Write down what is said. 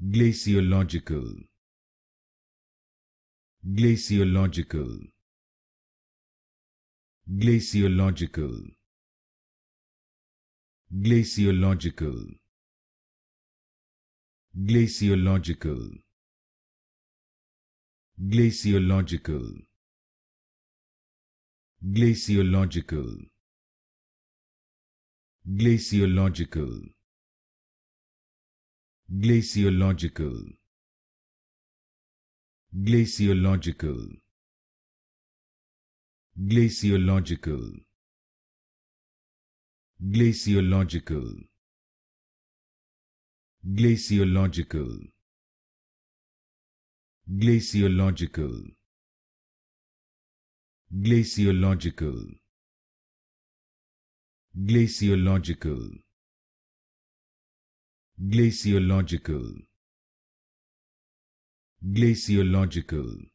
Glaciological. Glaciological. Glaciological. Glaciological. Glaciological. Glaciological. Glaciological. Glaciological. Glaciological. Glaciological. Glaciological. Glaciological. Glaciological. Glaciological. Glaciological. Glaciological. Glaciological. Glaciological.